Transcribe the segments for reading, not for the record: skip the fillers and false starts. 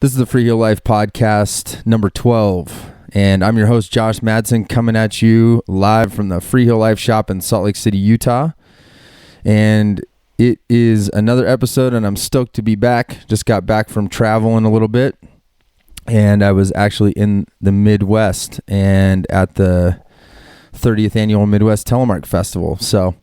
This is the Freeheel Life podcast number 12, and I'm your host, Josh Madsen, coming at you live from the Freeheel Life shop in Salt Lake City, Utah. And it is another episode, and I'm stoked to be back. Just got back from traveling a little bit, and I was actually in the Midwest and at the 30th annual Midwest Telemark Festival. So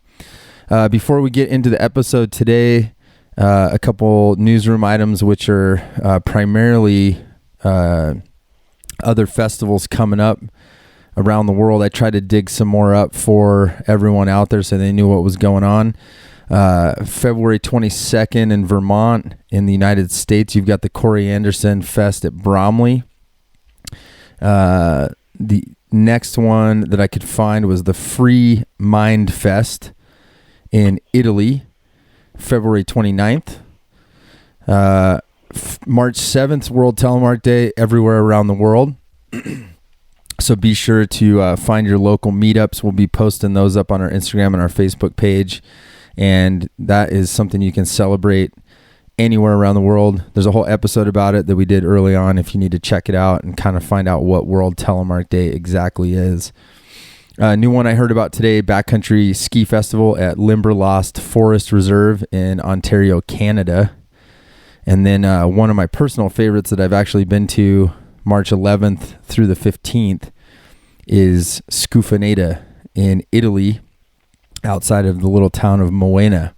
before we get into the episode today, a couple newsroom items, which are primarily other festivals coming up around the world. I tried to dig some more up for everyone out there so they knew what was going on. February 22nd in Vermont in the United States, you've got the Corey Anderson Fest at Bromley. The next one that I could find was the Free Mind Fest in Italy, February 29th. March 7th, World Telemark Day everywhere around the world. So be sure to find your local meetups. We'll be posting those up on our Instagram and our Facebook page. And that is something you can celebrate anywhere around the world. There's a whole episode about it that we did early on if you need to check it out and kind of find out what World Telemark Day exactly is. New one I heard about today, Backcountry Ski Festival at Limberlost Forest Reserve in Ontario, Canada. And then one of my personal favorites that I've actually been to March 11th through the 15th is Scufaneta in Italy, outside of the little town of Moena.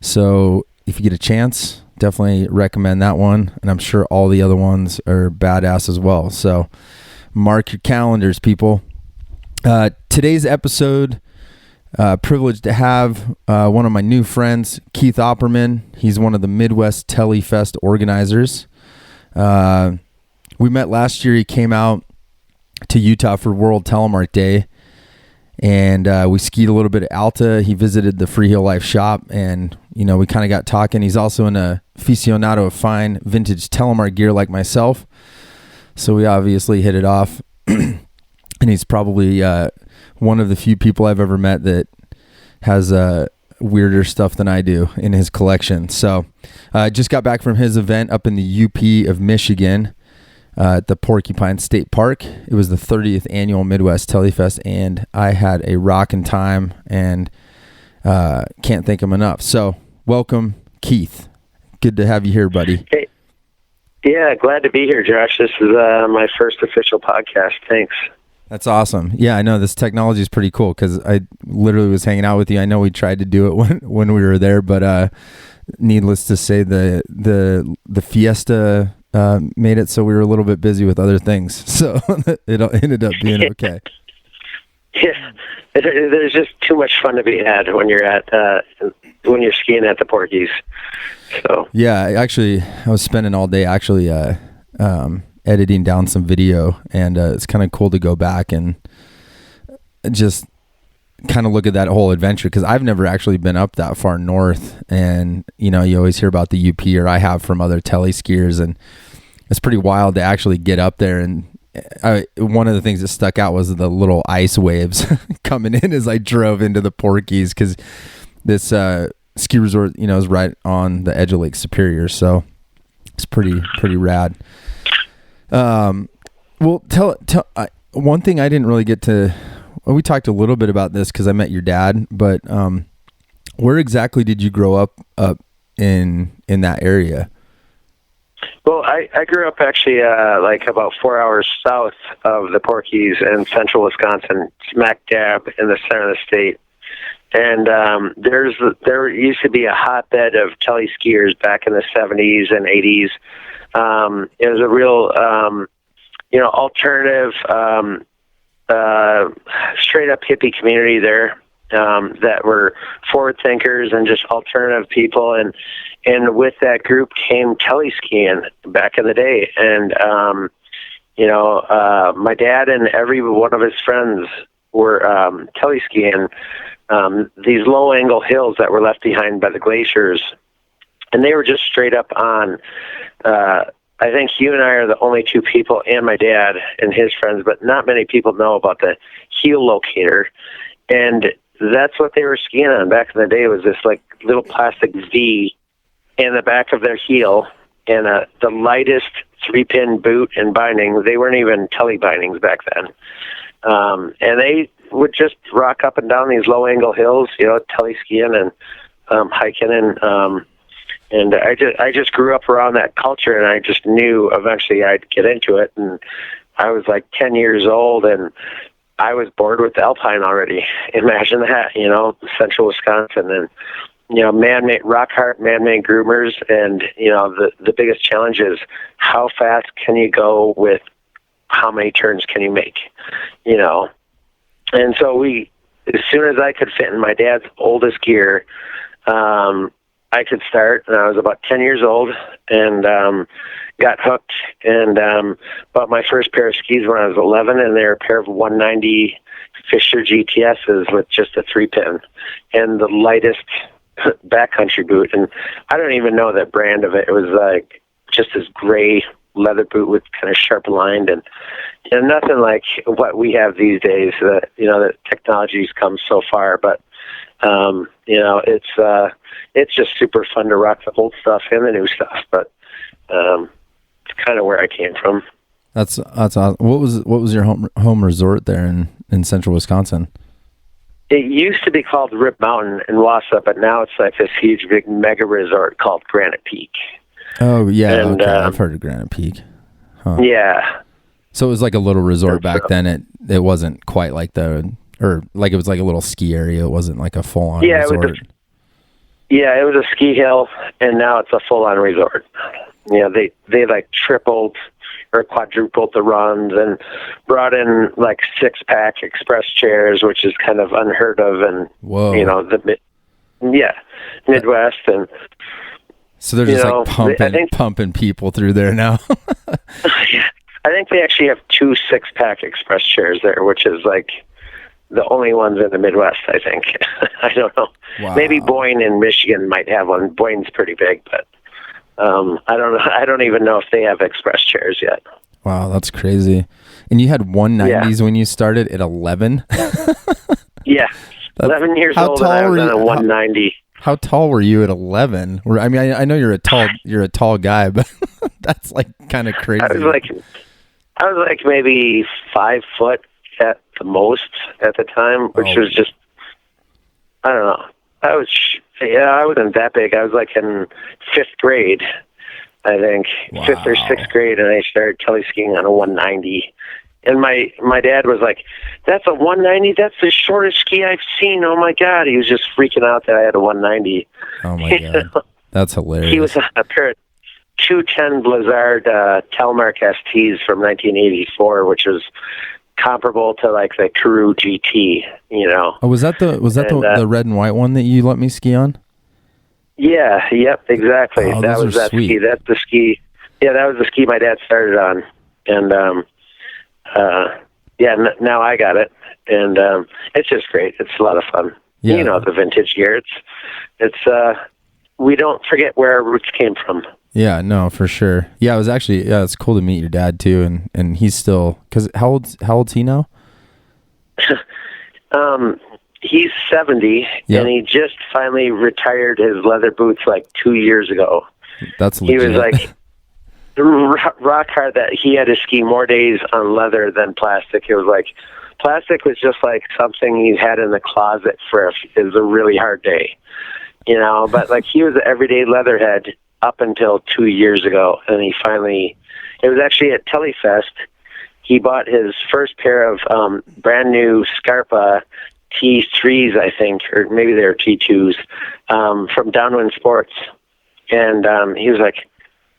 So if you get a chance, definitely recommend that one. And I'm sure all the other ones are badass as well. So mark your calendars, people. Today's episode, privileged to have one of my new friends, Keith Opperman. He's one of the Midwest Tele Fest organizers. We met last year. He came out to Utah for World Telemark Day, and we skied a little bit at Alta. He visited the Freeheel Life shop, and we kind of got talking. He's also an aficionado of fine vintage Telemark gear like myself, so we obviously hit it off. And he's probably one of the few people I've ever met that has weirder stuff than I do in his collection. So just got back from his event up in the UP of Michigan at the Porcupine State Park. It was the 30th annual Midwest Tele Fest, and I had a rockin' time and can't thank him enough. So welcome, Keith. Good to have you here, buddy. Hey. Yeah, glad to be here, Josh. This is my first official podcast. Thanks. That's awesome. Yeah, I know this technology is pretty cool because I literally was hanging out with you. I know we tried to do it when we were there, but needless to say, the Fiesta made it so we were a little bit busy with other things. So it ended up being okay. Yeah, there's just too much fun to be had when you're skiing at the Porkies. So yeah, I was spending all day actually editing down some video, and it's kind of cool to go back and just kind of look at that whole adventure, because I've never actually been up that far north, and you always hear about the UP, or I have from other tele skiers, and it's pretty wild to actually get up there. And one of the things that stuck out was the little ice waves coming in as I drove into the Porkies, because this ski resort is right on the edge of Lake Superior, so it's pretty rad. Well, tell one thing I didn't really get to. Well, we talked a little bit about this because I met your dad, but where exactly did you grow up in that area? Well, I grew up actually like about 4 hours south of the Porkies in central Wisconsin, smack dab in the center of the state. And there used to be a hotbed of tele skiers back in the 70s and 80s. It was a real, alternative, straight up hippie community there, that were forward thinkers and just alternative people. And with that group came tele skiing back in the day. And, my dad and every one of his friends were, tele skiing, these low angle hills that were left behind by the glaciers. And they were just straight up on, I think you and I are the only two people, and my dad and his friends, but not many people know about the heel locator. And that's what they were skiing on back in the day, was this like little plastic V in the back of their heel and the lightest 3-pin boot and binding. They weren't even Tele bindings back then. And they would just rock up and down these low angle hills, Tele skiing and hiking, and I just grew up around that culture, and I just knew eventually I'd get into it. And I was like 10 years old, and I was bored with Alpine already. Imagine that, central Wisconsin, and man-made rock hard, man-made groomers, and the biggest challenge is how fast can you go with how many turns can you make, And so as soon as I could fit in my dad's oldest gear, I could start, and I was about 10 years old, and got hooked, and bought my first pair of skis when I was 11, and they were a pair of 190 Fisher GTSs with just a 3-pin and the lightest backcountry boot. And I don't even know that brand of it. It was like just this gray leather boot with kind of sharp lined, and nothing like what we have these days. The technology's come so far, but it's just super fun to rock the old stuff and the new stuff. But it's kind of where I came from. That's awesome. What was your home resort there in central Wisconsin? It used to be called Rip Mountain in Wausau, but now it's like this huge, big mega resort called Granite Peak. Oh, yeah. And, okay. I've heard of Granite Peak. Huh. Yeah. So it was like a little resort back then. It wasn't quite like it was like a little ski area. It wasn't like a full-on resort. It was a ski hill, and now it's a full-on resort. They like tripled or quadrupled the runs and brought in like 6-pack express chairs, which is kind of unheard of. And, whoa. Midwest. And so they're just pumping people through there now. Yeah. I think they actually have 2 6-pack express chairs there, which is like the only ones in the Midwest, I think. I don't know. Wow. Maybe Boyne in Michigan might have one. Boyne's pretty big, but I don't know. I don't even know if they have express chairs yet. Wow, that's crazy. And you had 190s when you started at 11? Yeah. 11 years old, and I was on a 190. How tall were you at 11? I mean, I know you're a tall guy, but that's like kind of crazy. I was like maybe 5 foot at the most at the time, which was just, I don't know. I wasn't that big. I was like in 5th grade, I think. Wow. 5th or 6th grade, and I started teleskiing on a 190. And my dad was like, "That's a 190? That's the shortest ski I've seen. Oh my God." He was just freaking out that I had a 190. Oh my God. That's hilarious. He was on a pair of 210 Blizzard Telemark STs from 1984, which was comparable to like the Karoo GT, Oh, was that the red and white one that you let me ski on? Yeah, yep, exactly. Oh, that was that sweet. ski. That's the ski. Yeah, that was the ski my dad started on. And now I got it. And it's just great. It's a lot of fun. Yeah. The vintage gear. It's we don't forget where our roots came from. Yeah, no, for sure. Yeah, it's cool to meet your dad too, and he's still, because how old's he now? He's 70, yep. And he just finally retired his leather boots like 2 years ago. That's legit. He was like rock hard that he had to ski more days on leather than plastic. It was like plastic was just like something he had in the closet for it was a really hard day, But like he was an everyday leatherhead up until 2 years ago, and he finally, it was actually at Tele Fest, he bought his first pair of brand new Scarpa T3s, I think, or maybe they were T2s, from Downwind Sports. And he was like,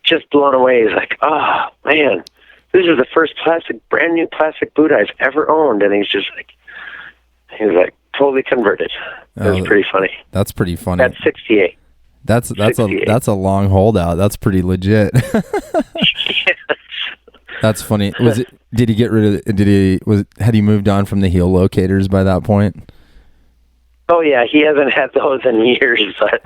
just blown away. He's like, "Oh, man, this is the first brand new plastic boot I've ever owned." And he was like totally converted. It was pretty funny. That's pretty funny. That's 68. That's a long holdout. That's pretty legit. That's funny. Did he get rid of had he moved on from the heel locators by that point? Oh yeah, he hasn't had those in years. But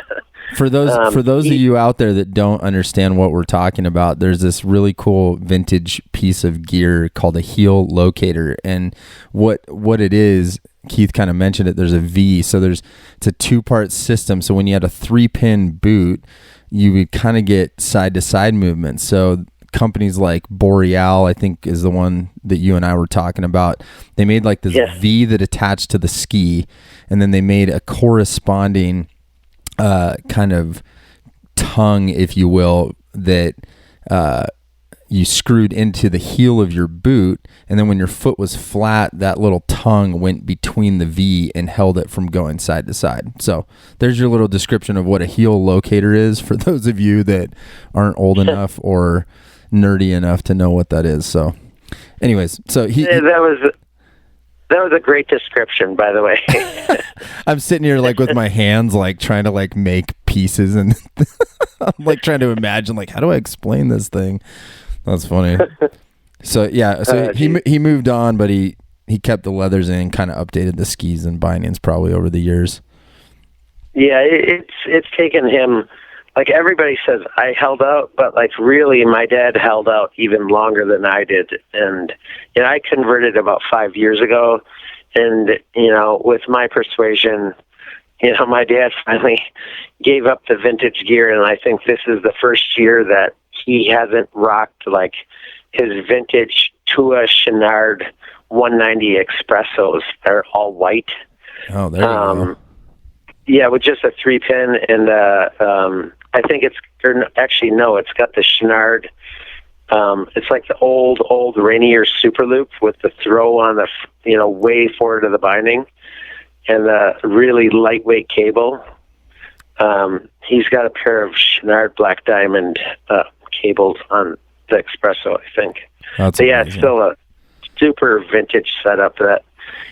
for those of you out there that don't understand what we're talking about, there's this really cool vintage piece of gear called a heel locator, and what it is, Keith kind of mentioned it. There's a V, so it's a 2-part system. So when you had a 3-pin boot, you would kind of get side to side movement. So companies like Boreal, I think is the one that you and I were talking about. They made like this V that attached to the ski, and then they made a corresponding kind of tongue, if you will, that you screwed into the heel of your boot, and then when your foot was flat, that little tongue went between the V and held it from going side to side. So there's your little description of what a heel locator is for those of you that aren't old enough or nerdy enough to know what that is. So anyways, so that was a great description, by the way. I'm sitting here like with my hands like trying to like make pieces, and I'm like trying to imagine like, how do I explain this thing? That's funny. So yeah, so he moved on, but he kept the leathers in, kind of updated the skis and bindings probably over the years. Yeah, it's taken him, like everybody says I held out, but like really my dad held out even longer than I did. And I converted about 5 years ago, and with my persuasion, my dad finally gave up the vintage gear, and I think this is the first year that he hasn't rocked like his vintage Tua Chenard 190 Expressos. They're all white. Oh, there you go. Yeah, with just a 3-pin, and I think it's got the Chenard. It's like the old Rainier Super Loop with the throw on the way forward of the binding, and the really lightweight cable. He's got a pair of Chenard Black Diamond cables on the Expresso, I think. That's but yeah, it's still a super vintage setup that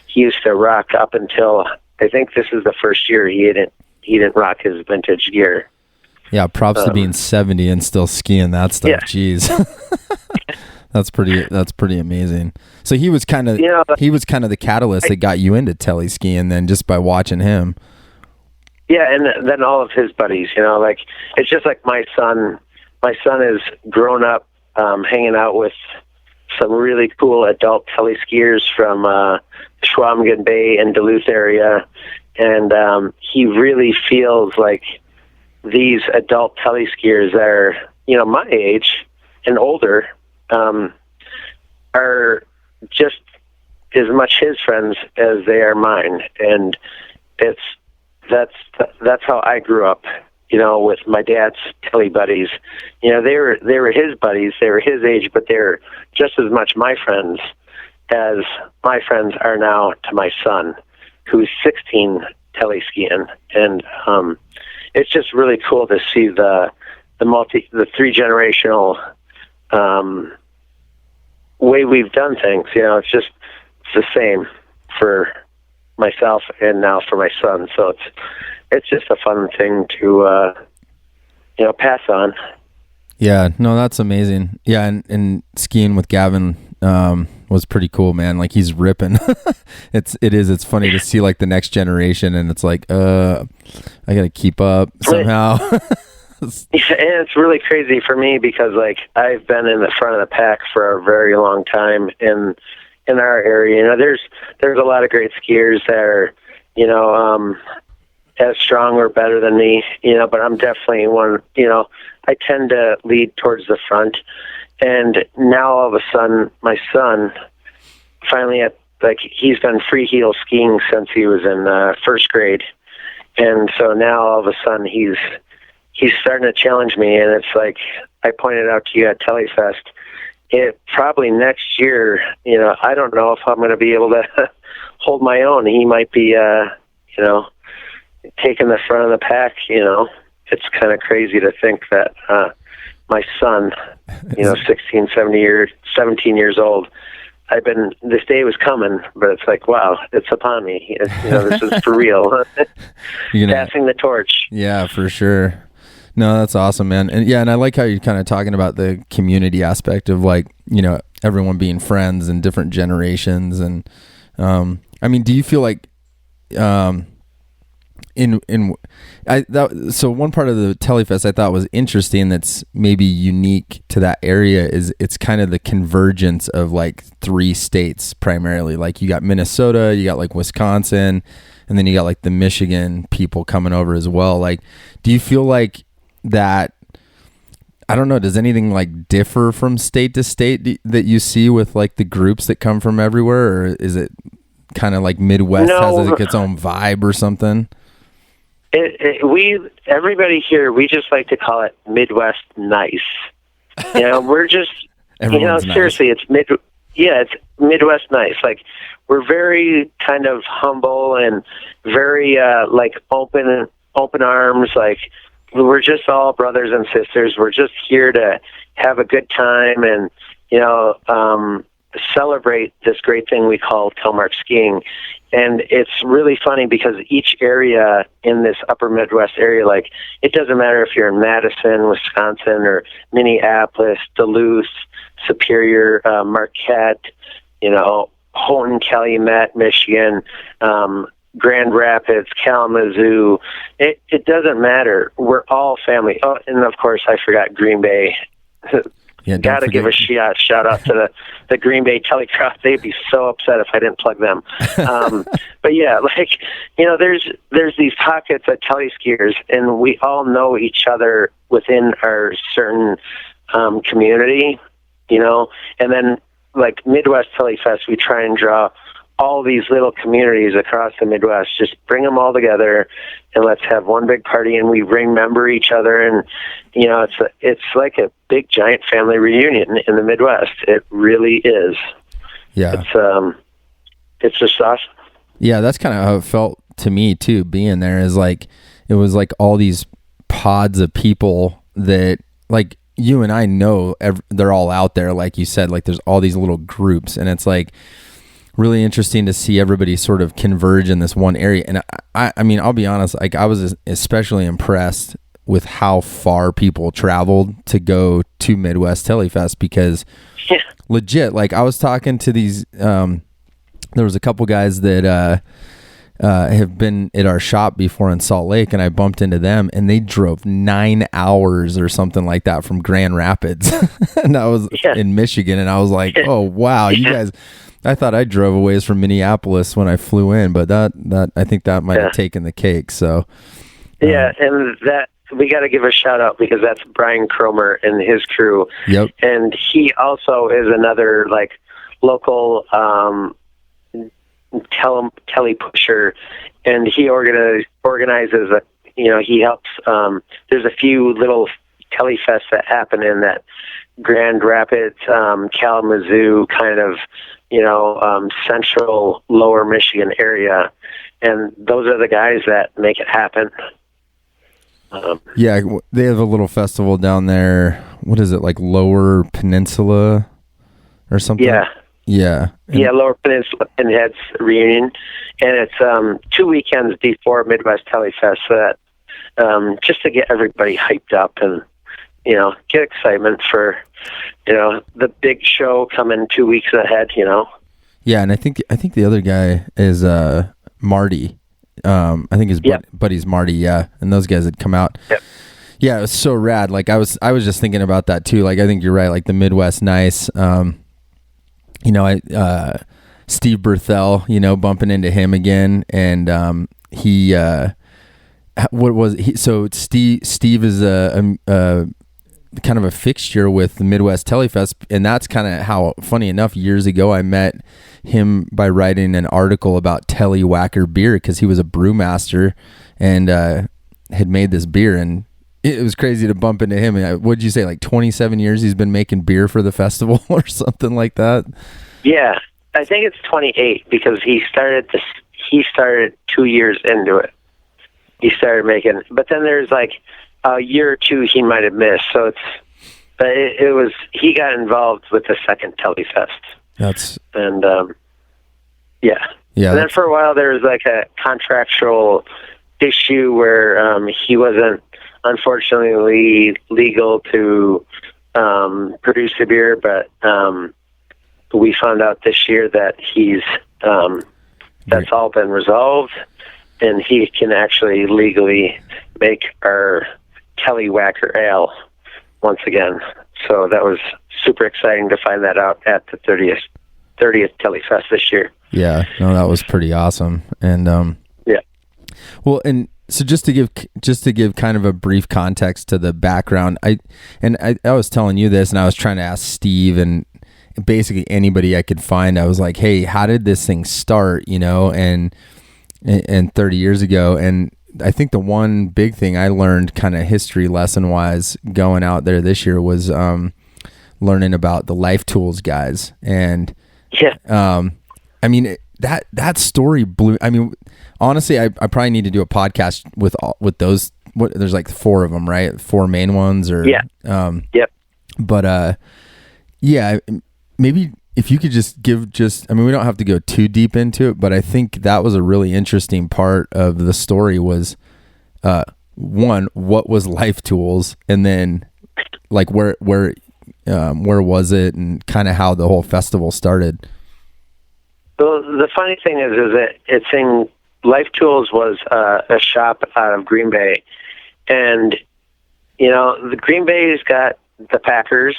he used to rock up until I think this is the first year he didn't rock his vintage gear. Yeah, props to being 70 and still skiing that stuff. Yeah. Jeez. That's pretty amazing. So he was kind of the catalyst that got you into tele skiing then, just by watching him. Yeah, and then all of his buddies, like it's just like my son. My son has grown up hanging out with some really cool adult tele skiers from Schwabingen Bay and Duluth area, and he really feels like these adult tele skiers that are my age and older are just as much his friends as they are mine, and that's how I grew up. With my dad's tele buddies, they were his buddies. They were his age, but they're just as much my friends as my friends are now to my son, who's 16 tele skiing, and it's just really cool to see the 3-generational way we've done things. It's the same for myself and now for my son. So it's just a fun thing to pass on. Yeah, no, that's amazing. Yeah, and skiing with Gavin was pretty cool, man. Like, he's ripping. It's funny to see like the next generation, and it's like I gotta keep up somehow. Yeah, and it's really crazy for me because like I've been in the front of the pack for a very long time in our area. There's a lot of great skiers that are as strong or better than me, but I'm definitely one. I tend to lead towards the front, and now all of a sudden my son finally he's done freeheel skiing since he was in first grade, and so now all of a sudden he's starting to challenge me, and it's like I pointed out to you at Tele Fest. Probably next year, I don't know if I'm going to be able to hold my own. He might be, taking the front of the pack. It's kind of crazy to think that my son, 16, 17 years old, this day was coming, but it's like, wow, it's upon me. This is for real. Passing the torch. Yeah, for sure. No, that's awesome, man. And I like how you're kind of talking about the community aspect of like, everyone being friends and different generations. And, do you feel like, so one part of the Telefest I thought was interesting that's maybe unique to that area is it's kind of the convergence of like 3 states primarily. Like you got Minnesota, you got like Wisconsin, and then you got like the Michigan people coming over as well. Like, do you feel like that I don't know, does anything like differ from state to state that you see with like the groups that come from everywhere, or is it kind of like Midwest has like its own vibe or something? Everybody here, we just like to call it Midwest nice. You know, we're just, Everyone's nice. seriously, it's Midwest nice. Like, we're very kind of humble and very like open arms. Like, we're just all brothers and sisters. We're just here to have a good time and, celebrate this great thing we call Telemark skiing. And it's really funny because each area in this upper Midwest area, like, it doesn't matter if you're in Madison, Wisconsin, or Minneapolis, Duluth, Superior, Marquette, Houghton, Calumet, Michigan, Grand Rapids, Kalamazoo. It doesn't matter. We're all family. Oh, and of course, I forgot Green Bay. Yeah, got to give a shout out to the Green Bay Telecross. They'd be so upset if I didn't plug them. But yeah, like, there's these pockets of tele skiers, and we all know each other within our certain community, and then like Midwest Tele Fest, we try and draw all these little communities across the Midwest, just bring them all together and let's have one big party, and we remember each other. And, it's like a big giant family reunion in the Midwest. It really is. Yeah. It's just awesome. Yeah. That's kind of how it felt to me too, being there, is like, it was like all these pods of people that, like, you and I know they're all out there. Like you said, like, there's all these little groups, and it's like really interesting to see everybody sort of converge in this one area. And I mean, I'll be honest, like, I was especially impressed with how far people traveled to go to Midwest Tele Fest, because legit, like, I was talking to these, there was a couple guys that, have been at our shop before in Salt Lake, and I bumped into them, and they drove 9 hours or something like that from Grand Rapids. And I was in Michigan, and I was like, oh wow, you guys, I thought I drove a ways from Minneapolis when I flew in, but that I think that might have taken the cake. So and that, we got to give a shout out, because that's Brian Cromer and his crew. Yep. And he also is another like local tele pusher, and he organizes he helps. There's a few little tele fests that happen in that Grand Rapids, Kalamazoo kind of, central lower Michigan area, and those are the guys that make it happen. Yeah, they have a little festival down there. What is it, like Lower Peninsula or something? Yeah. Lower Peninsula Pinheads Reunion, and it's 2 weekends before Midwest Tele Fest, so that just to get everybody hyped up and get excitement for the big show coming 2 weeks ahead. Yeah, and I think the other guy is Marty. I think his buddy's Marty. Yeah, and those guys had come out. Yep. Yeah, it was so rad. Like, I was just thinking about that too. Like, I think you're right. Like, the Midwest nice. Steve Berthel, bumping into him again, and he what was he? So Steve is a kind of a fixture with the Midwest Tele Fest, and that's kind of how, funny enough, years ago I met him by writing an article about Telle Whacker beer, because he was a brewmaster and had made this beer, and it was crazy to bump into him. What'd you say, like 27 years he's been making beer for the festival or something like that? Yeah, I think it's 28, because he started 2 years into it. He started making, but then there's like a year or two he might have missed. So it was, he got involved with the second Tele Fest. And And then for a while there was like a contractual issue where he wasn't, unfortunately, legal to produce the beer, but we found out this year that he's that's all been resolved, and he can actually legally make our Telle Whacker Ale once again. So that was super exciting to find that out at the 30th Tele Fest this year. Yeah, no, that was pretty awesome. And well, and So just to give kind of a brief context to the background, I was telling you this, and I was trying to ask Steve and basically anybody I could find. I was like, hey, how did this thing start? And 30 years ago. And I think the one big thing I learned kind of history lesson wise going out there this year was learning about the Life Tools guys. And I mean, that story blew. I mean, honestly, I probably need to do a podcast with those. There's like 4 of them, right? 4 main ones, or Yep. But maybe if you could just I mean, we don't have to go too deep into it, but I think that was a really interesting part of the story was, one, what was Life Tools, and then like where was it, and kind of how the whole festival started. Well, the funny thing is that it's in Life Tools was a shop out of Green Bay, and the Green Bay's got the Packers.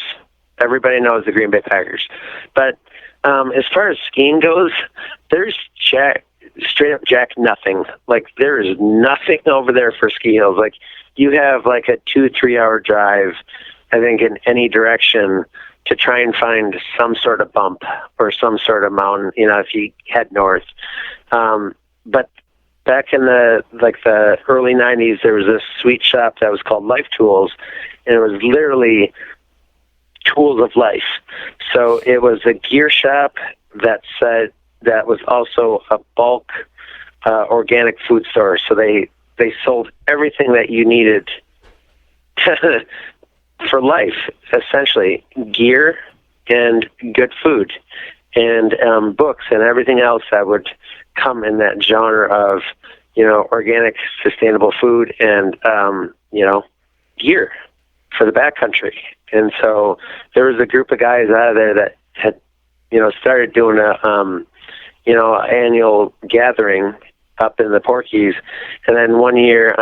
Everybody knows the Green Bay Packers, but as far as skiing goes, there's straight up jack nothing. Like there is nothing over there for ski hills. Like you have like a 2-3 hour drive, I think, in any direction to try and find some sort of bump or some sort of mountain, if you head north. But back in the early 90s, there was this sweet shop that was called Life Tools, and it was literally tools of life. So it was a gear shop that was also a bulk organic food store. So they sold everything that you needed for life, essentially gear and good food and books and everything else that would come in that genre of organic sustainable food and gear for the backcountry. And so there was a group of guys out of there that had started doing a annual gathering up in the Porkies, and then one year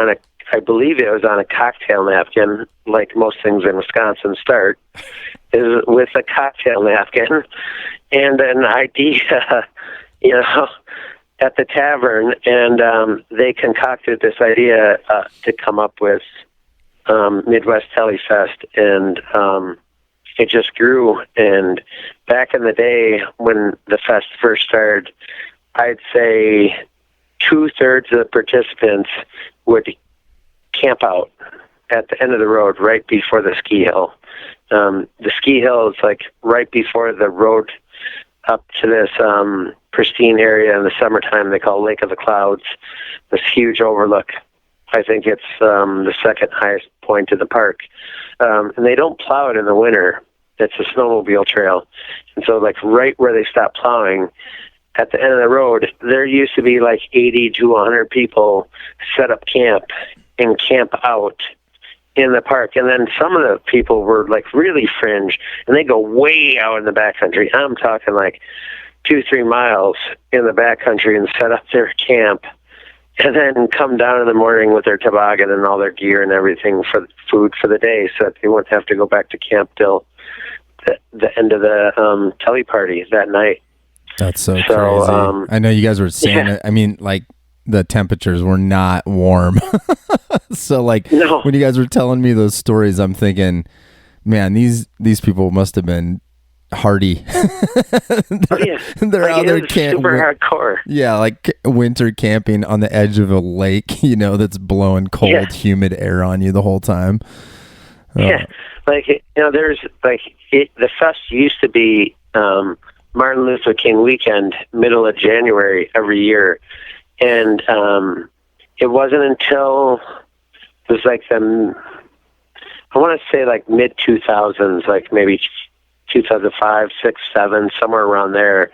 I believe it was on a cocktail napkin, like most things in Wisconsin start, is with a cocktail napkin and an idea, at the tavern. And they concocted this idea to come up with Midwest Tele Fest. And it just grew. And back in the day when the fest first started, I'd say 2/3 of the participants would camp out at the end of the road right before the ski hill. The ski hill is like right before the road up to this pristine area in the summertime they call Lake of the Clouds, this huge overlook. I think it's the second highest point of the park. And they don't plow it in the winter. It's a snowmobile trail. And so like right where they stop plowing, at the end of the road, there used to be like 80 to 100 people set up camp and camp out in the park. And then some of the people were like really fringe, and they go way out in the backcountry. I'm talking like 2-3 miles in the backcountry and set up their camp, and then come down in the morning with their toboggan and all their gear and everything for food for the day, so that they wouldn't have to go back to camp till the end of the Tele party that night. That's so crazy. I know you guys were saying it. I mean, like, the temperatures were not warm. So like when you guys were telling me those stories, I'm thinking, man, these people must have been hardy. They're out there camping. Super hardcore. Yeah, like winter camping on the edge of a lake, that's blowing cold, humid air on you the whole time. Yeah, there's the fest used to be Martin Luther King weekend, middle of January every year. And it wasn't until it was like I want to say like mid 2000s, like maybe 2005, 6, 7, somewhere around there.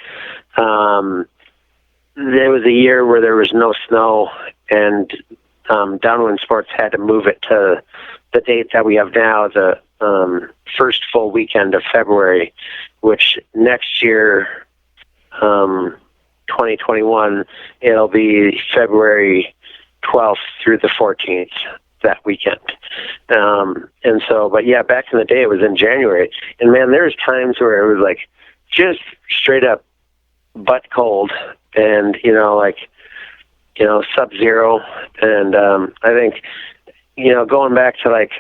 There was a year where there was no snow, and Downwind Sports had to move it to the date that we have now, the first full weekend of February, which next year, 2021, it'll be February 12th through the 14th, that weekend. And so, but yeah, back in the day, it was in January. And man, there's times where it was like just straight up butt cold. And, like Sub-Zero. And I think, going back to like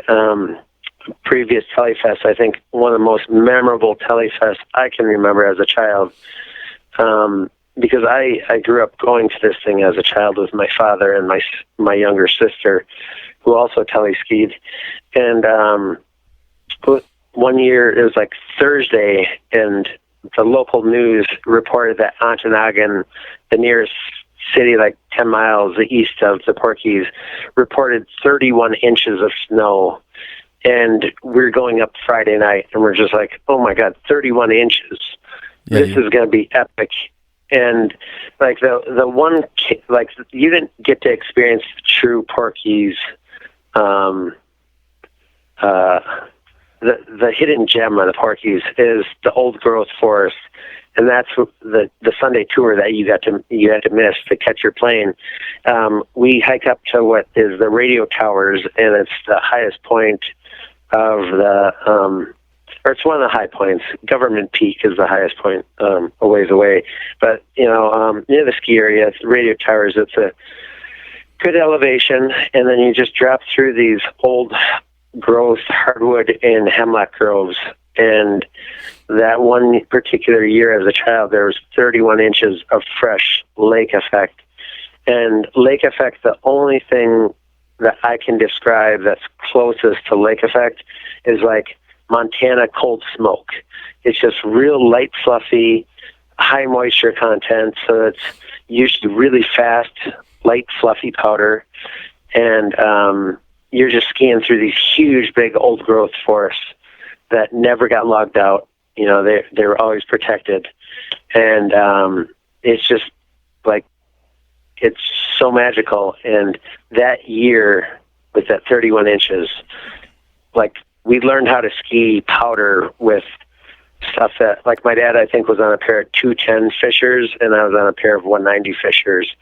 previous Tele Fest, I think one of the most memorable Tele Fest I can remember as a child, because I grew up going to this thing as a child with my father and my younger sister, who also tele-skied. And one year, it was like Thursday, and the local news reported that Ontonagon, the nearest city like 10 miles east of the Porkies, reported 31 inches of snow. And we're going up Friday night, and we're just like, oh my God, 31 inches. Yeah, this is going to be epic. And like the one, like you didn't get to experience the true Porkies, the hidden gem of the Porkies is the old growth forest. And that's the Sunday tour that you had to miss to catch your plane. We hike up to what is the radio towers, and it's the highest point of the, or it's one of the high points. Government Peak is the highest point a ways away. But, near the ski area, it's the radio towers. It's a good elevation, and then you just drop through these old growth hardwood and hemlock groves. And that one particular year as a child, there was 31 inches of fresh lake effect. And lake effect, the only thing that I can describe that's closest to lake effect is like Montana cold smoke. It's just real light, fluffy, high moisture content. So it's usually really fast, light, fluffy powder. And you're just skiing through these huge, big old growth forests that never got logged out. They were always protected. And it's just like, it's so magical. And that year with that 31 inches, like we learned how to ski powder with stuff that, like my dad, I think, was on a pair of 210 Fishers, and I was on a pair of 190 Fishers.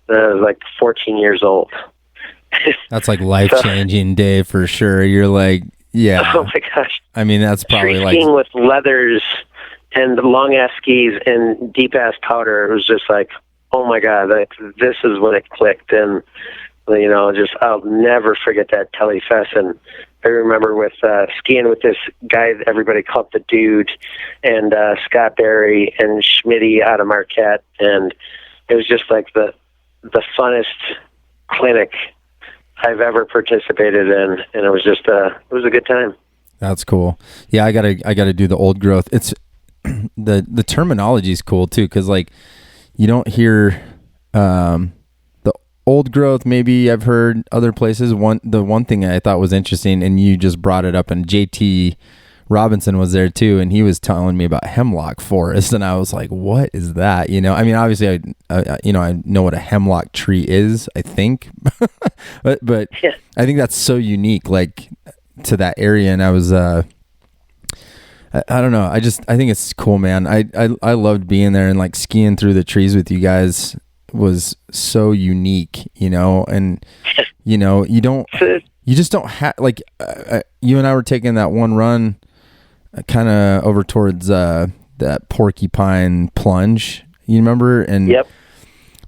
And I was like 14 years old. That's like life-changing, Dave, for sure. You're like, yeah. Oh my gosh. I mean, that's probably Tree like skiing with leathers and long ass skis and deep ass powder. It was just like, oh my God, like this is when it clicked. And I'll never forget that Tele Fest. And I remember with skiing with this guy that everybody called the Dude, and Scott Berry and Schmitty out of Marquette, and it was just like the funnest clinic I've ever participated in, and it was just it was a good time. That's cool. Yeah, I gotta do the old growth. It's the terminology is cool too, because like you don't hear the old growth. Maybe I've heard other places. The one thing I thought was interesting, and you just brought it up, and JT Robinson was there too, and he was telling me about hemlock forest, and I was like, what is that? I mean, obviously I know what a hemlock tree is, I think, but yeah. I think that's so unique, like to that area. And I was, I don't know. I think it's cool, man. I loved being there, and like skiing through the trees with you guys was so unique, and you just don't have, like, you and I were taking that one run kind of over towards that Porcupine plunge, you remember? And yep.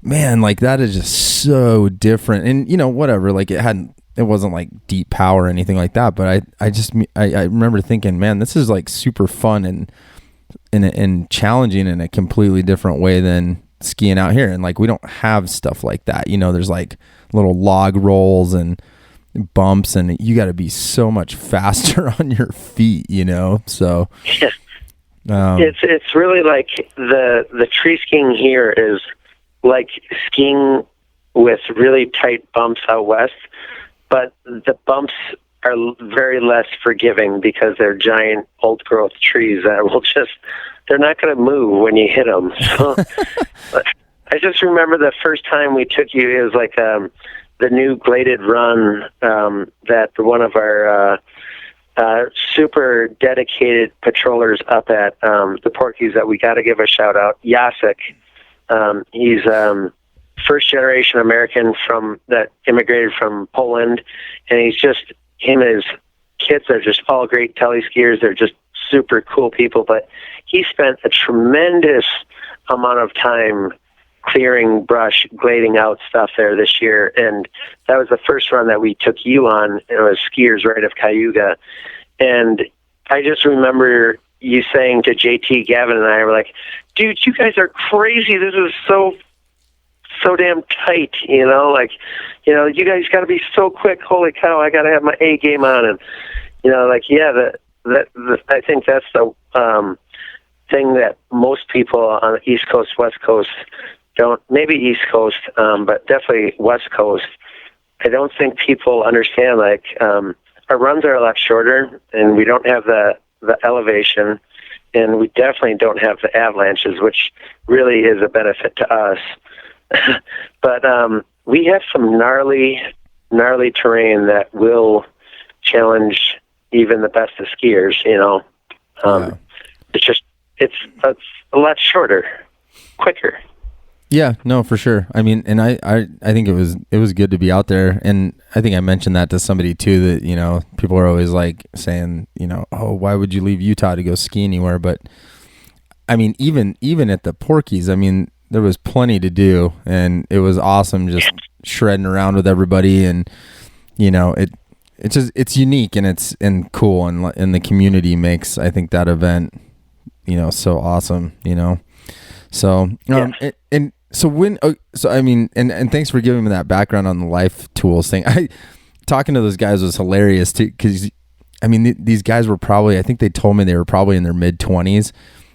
Man, like that is just so different. And whatever, like it wasn't like deep power or anything like that, but I remember thinking, man, this is like super fun and challenging in a completely different way than skiing out here. And like we don't have stuff like that, there's like little log rolls and bumps, and you got to be so much faster on your feet, so yeah. It's really like the tree skiing here is like skiing with really tight bumps out west, but the bumps are very less forgiving because they're giant old growth trees that will they're not going to move when you hit them. So I just remember the first time we took you, it was like the new graded run that one of our super dedicated patrollers up at the Porkies that we got to give a shout out, Jacek. He's first generation American that immigrated from Poland, and him and his kids are just all great tele skiers. They're just super cool people, but he spent a tremendous amount of time clearing brush, grading out stuff there this year. And that was the first run that we took you on. It was skiers right of Cayuga. And I just remember you saying to JT, Gavin, and I were like, dude, you guys are crazy. This is so damn tight, like, you guys got to be so quick. Holy cow, I got to have my A game on. And, I think that's the thing that most people on the East Coast, West Coast don't, maybe East Coast, but definitely West Coast. I don't think people understand, like, our runs are a lot shorter, and we don't have the elevation, and we definitely don't have the avalanches, which really is a benefit to us. But we have some gnarly terrain that will challenge even the best of skiers, It's a lot shorter, quicker. Yeah, no, for sure. I mean, and I think it was good to be out there, and I think I mentioned that to somebody too, that, people are always like saying, oh, why would you leave Utah to go ski anywhere? But I mean, even at the Porkies, I mean, there was plenty to do, and it was awesome just shredding around with everybody, and it's unique and cool, and the community makes, I think, that event so awesome, so I mean, and thanks for giving me that background on the life tools thing. Talking to those guys was hilarious too, because I mean, these guys were probably, I think they told me they were probably in their mid-20s,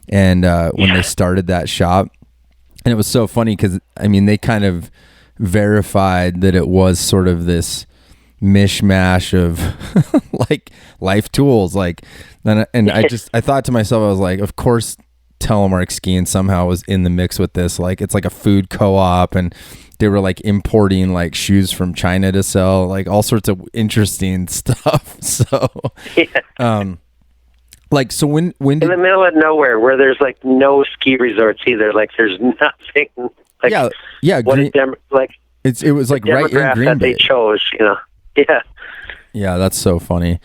and when they started that shop. And it was so funny because, I mean, they kind of verified that it was sort of this mishmash of like life tools. Like, and I thought to myself, I was like, of course, Telemark skiing somehow was in the mix with this. Like, it's like a food co-op, and they were like importing like shoes from China to sell, like all sorts of interesting stuff. So, like, so when in the middle of nowhere where there's like no ski resorts either, like there's nothing. Like, what it was like right in Green that Bay. They chose, Yeah, that's so funny.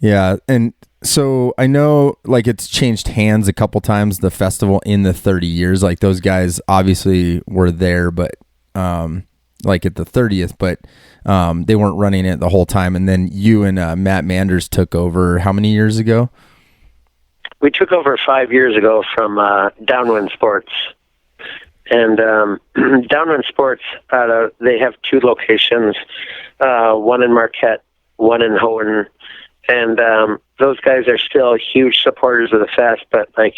Yeah, and so I know like it's changed hands a couple times, the festival, in the 30 years. Like those guys obviously were there, but like at the 30th, but they weren't running it the whole time. And then you and Matt Manders took over how many years ago? We took over 5 years ago from Downwind Sports. And Downwind Sports, they have two locations, one in Marquette, one in Houghton. And those guys are still huge supporters of the fest, but like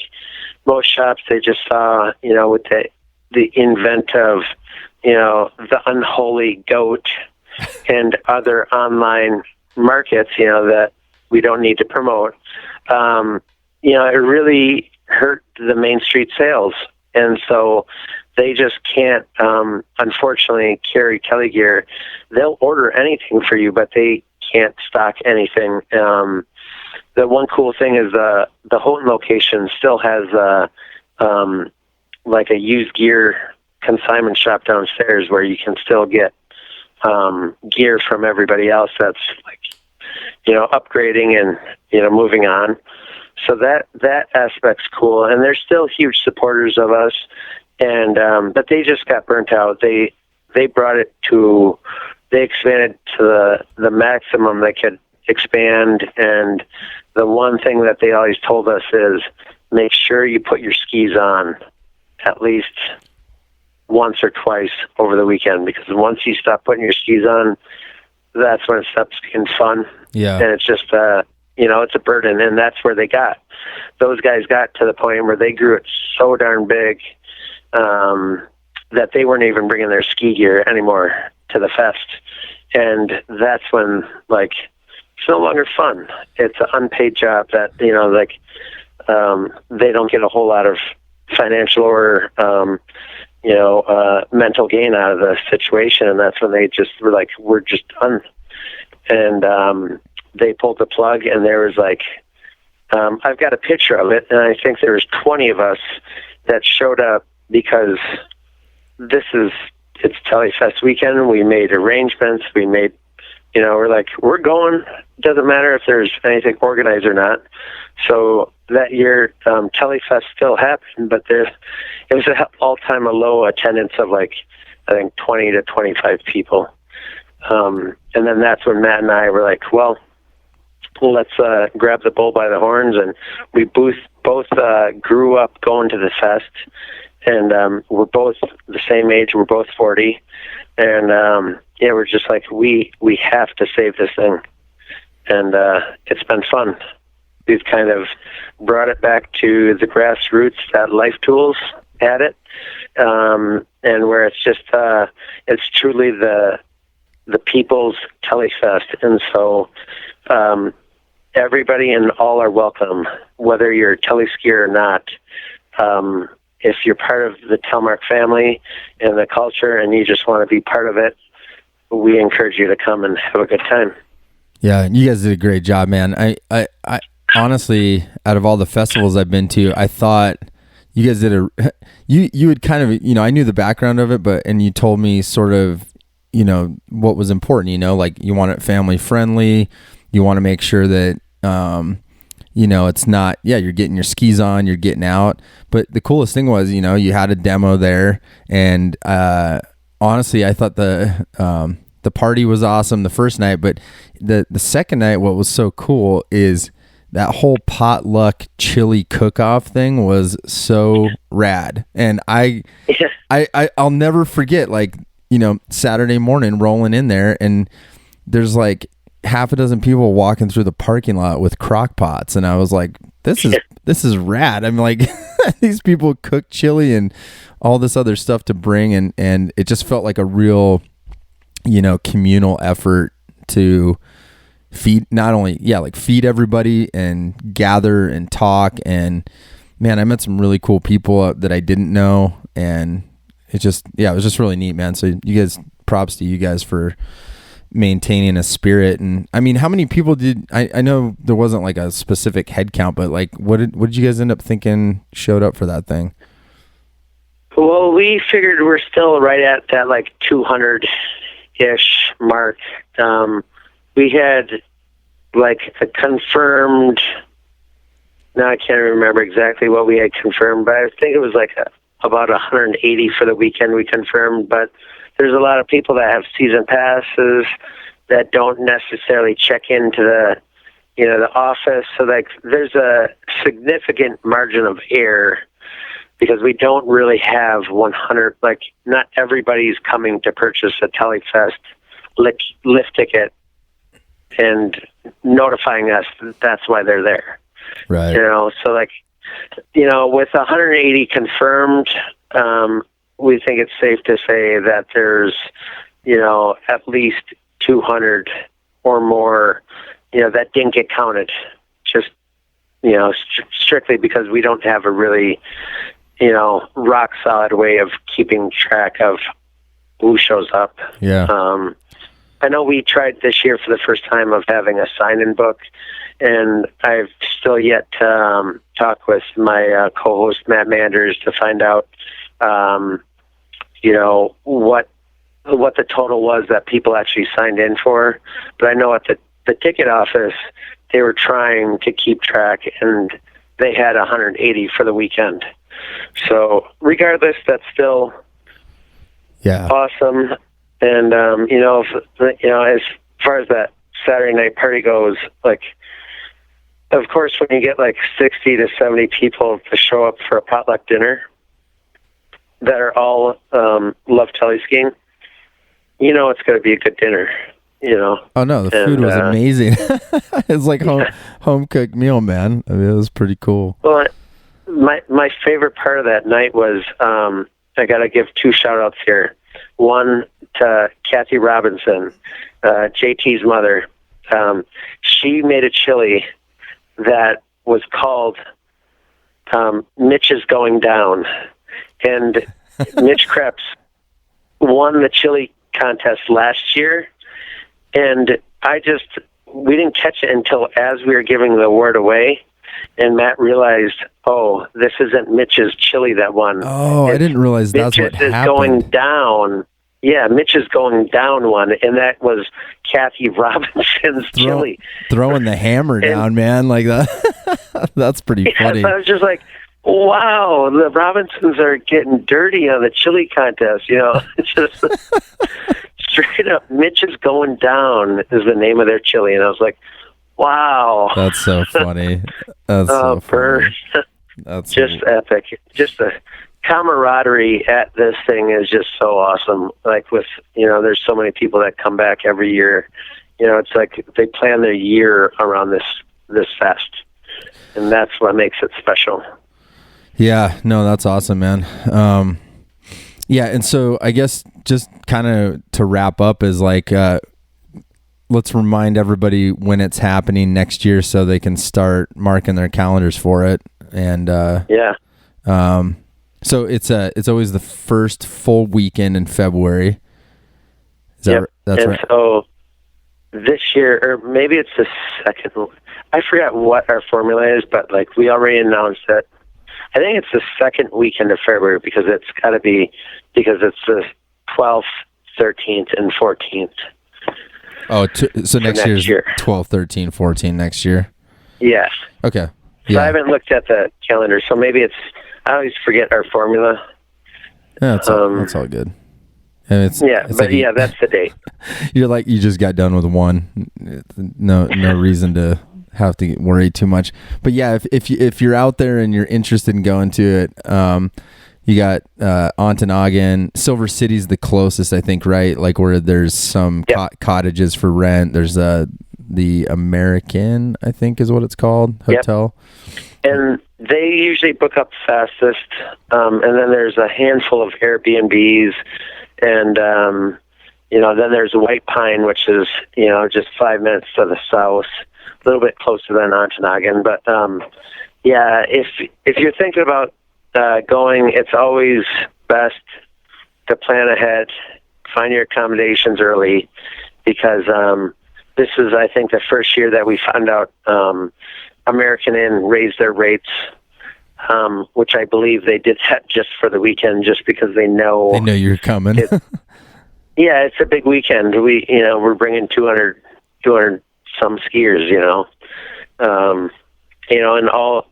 most shops, they just saw, with the invent of, the unholy goat and other online markets, that we don't need to promote. It really hurt the Main Street sales. And so they just can't, unfortunately, carry Telle gear. They'll order anything for you, but they can't stock anything. The one cool thing is the Houghton location still has like a used gear consignment shop downstairs where you can still get gear from everybody else that's like, upgrading and, moving on. So that aspect's cool, and they're still huge supporters of us. And but they just got burnt out. They expanded to the maximum they could expand. And the one thing that they always told us is make sure you put your skis on at least once or twice over the weekend, because once you stop putting your skis on, that's when it stops being fun. Yeah, and it's just it's a burden, and that's where those guys got to the point where they grew it so darn big that they weren't even bringing their ski gear anymore to the fest. And that's when, like, it's no longer fun. It's an unpaid job that, they don't get a whole lot of financial or, mental gain out of the situation. And that's when they just were like, we're just done. And they pulled the plug, and there was like, I've got a picture of it, and I think there was 20 of us that showed up because it's Tele Fest weekend. We made arrangements. We made we're like, we're going. Doesn't matter if there's anything organized or not. So that year, Tele Fest still happened, but it was an all-time low attendance of I think 20 to 25 people. And then that's when Matt and I were like, well, let's grab the bull by the horns. And we both grew up going to the fest, and we're both the same age. We're both 40. And we're just like, we have to save this thing. And it's been fun. We've kind of brought it back to the grassroots that Life Tools had it, and where it's just it's truly the people's Telefest. And so everybody and all are welcome, whether you're a teleskier or not. If you're part of the Telemark family and the culture and you just want to be part of it, we encourage you to come and have a good time. Yeah, you guys did a great job, man. I honestly, out of all the festivals I've been to, I thought you guys did you would kind of, I knew the background of it, and you told me sort of, what was important, like you want it family friendly. You want to make sure that, it's not, you're getting your skis on, you're getting out. But the coolest thing was, you had a demo there, and honestly, I thought the party was awesome the first night, but the second night, what was so cool is that whole potluck chili cook-off thing was so rad. And I'll never forget, Saturday morning rolling in there, and there's half a dozen people walking through the parking lot with crock pots, and I was like, this is rad. I'm like, these people cook chili and all this other stuff to bring, and it just felt like a real communal effort to feed, not only feed everybody and gather and talk. And man, I met some really cool people that I didn't know, and it was just really neat, man. So you guys, props to you guys for maintaining a spirit. And I mean, how many people did I know there wasn't a specific head count, but what did you guys end up thinking showed up for that thing? Well, we figured we're still right at that 200-ish mark. We had a confirmed, now I can't remember exactly what we had confirmed, but I think it was about 180 for the weekend we confirmed. But there's a lot of people that have season passes that don't necessarily check into the office. So there's a significant margin of error, because we don't really have 100, not everybody's coming to purchase a Telefest lift ticket and notifying us that's why they're there. Right. So with 180 confirmed, we think it's safe to say that there's, at least 200 or more, that didn't get counted, just, strictly because we don't have a really, rock solid way of keeping track of who shows up. Yeah. I know we tried this year for the first time of having a sign-in book, and I've still yet to talk with my co-host Matt Manders to find out, what the total was that people actually signed in for. But I know at the ticket office, they were trying to keep track, and they had 180 for the weekend. So regardless, that's still awesome. And, as far as that Saturday night party goes, of course, when you get 60 to 70 people to show up for a potluck dinner that are all love teleskiing, it's going to be a good dinner, Oh no, the food was amazing. It's home cooked meal, man. I mean, it was pretty cool. Well, my favorite part of that night was, I got to give two shout outs here. One to Kathy Robinson, JT's mother. She made a chili that was called Mitch is Going Down. And Mitch Krebs won the chili contest last year. And we didn't catch it until as we were giving the award away. And Matt realized, this isn't Mitch's chili that won. Oh, I didn't realize that's what happened. Mitch's is going down. Yeah, Mitch is going down one, and that was Kathy Robinson's chili. Throwing the hammer down, man, like that. That's pretty funny. I was just like, wow, the Robinsons are getting dirty on the chili contest. It's just straight up, Mitch is going down is the name of their chili. And I was like, wow. That's so funny. That's so funny. That's just epic. Just the camaraderie at this thing is just so awesome. Like with, there's so many people that come back every year. It's like they plan their year around this fest. And that's what makes it special. Yeah, no, that's awesome, man. Yeah, and so I guess just kind of to wrap up is like, let's remind everybody when it's happening next year so they can start marking their calendars for it. And so it's always the first full weekend in February. That's right. So this year, or maybe it's the second, I forgot what our formula is, but like we already announced that. I think it's the second weekend of February because it's got to be because it's the 12th, 13th, and 14th. Oh, so next year. 12, 13, 14 next year? Yes. Okay. Yeah. So I haven't looked at the calendar, so maybe I always forget our formula. Yeah, that's all good. And it's that's the date. You're like, you just got done with one. No reason to have to worry too much. But yeah, if you're out there and you're interested in going to it, you got Ontonagon. Silver City's the closest, I think, right? Like where there's some cottages for rent. There's the American, I think is what it's called, hotel. Yep. And they usually book up fastest. And then there's a handful of Airbnbs. And, then there's White Pine, which is, just 5 minutes to the south, a little bit closer than Ontonagon. But, if you're thinking about going, it's always best to plan ahead, find your accommodations early, because this is, I think, the first year that we found out American Inn raised their rates, which I believe they did that just for the weekend, just because they know you're coming. It's a big weekend. We're bringing 200 some skiers, and all,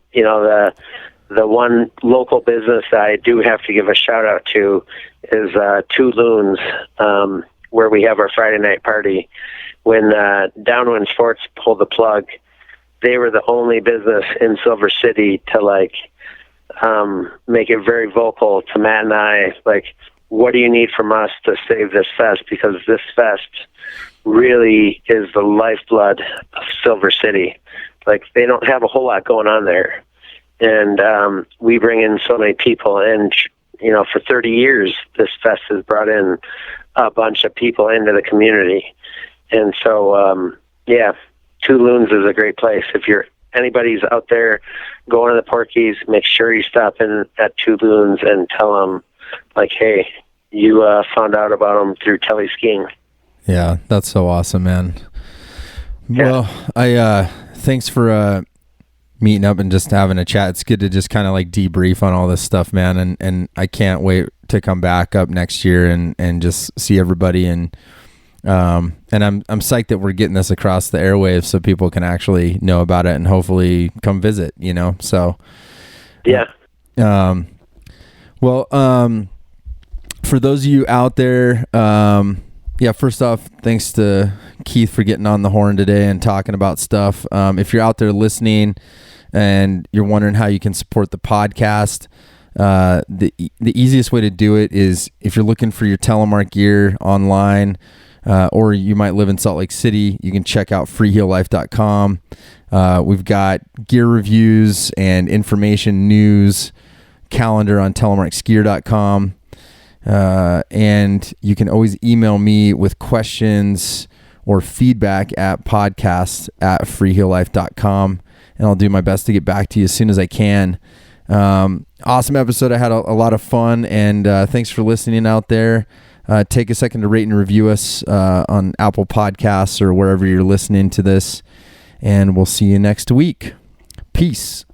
the one local business that I do have to give a shout out to is Two Loons, where we have our Friday night party. When Downwind Sports pulled the plug, they were the only business in Silver City to make it very vocal to Matt and I, like, what do you need from us to save this fest? Because this fest really is the lifeblood of Silver City. Like, they don't have a whole lot going on there. And we bring in so many people. And, for 30 years, this fest has brought in a bunch of people into the community. And so, Two Loons is a great place. If anybody's out there going to the Porkies, make sure you stop in at Two Loons and tell them, like, hey, you found out about them through Telle skiing. Yeah, that's so awesome, man. Yeah. Well, thanks for meeting up and just having a chat. It's good to just kind of like debrief on all this stuff, man. And I can't wait to come back up next year and just see everybody. And I'm psyched that we're getting this across the airwaves so people can actually know about it and hopefully come visit, so. Yeah. For those of you out there, first off, thanks to Keith for getting on the horn today and talking about stuff. If you're out there listening and you're wondering how you can support the podcast, the easiest way to do it is if you're looking for your Telemark gear online, or you might live in Salt Lake City, you can check out freeheellife.com. We've got gear reviews and information news calendar on telemarkskier.com. And you can always email me with questions or feedback at podcast@freeheellife.com, and I'll do my best to get back to you as soon as I can. Awesome episode. I had a lot of fun, and thanks for listening out there. Take a second to rate and review us on Apple Podcasts or wherever you're listening to this, and we'll see you next week. Peace.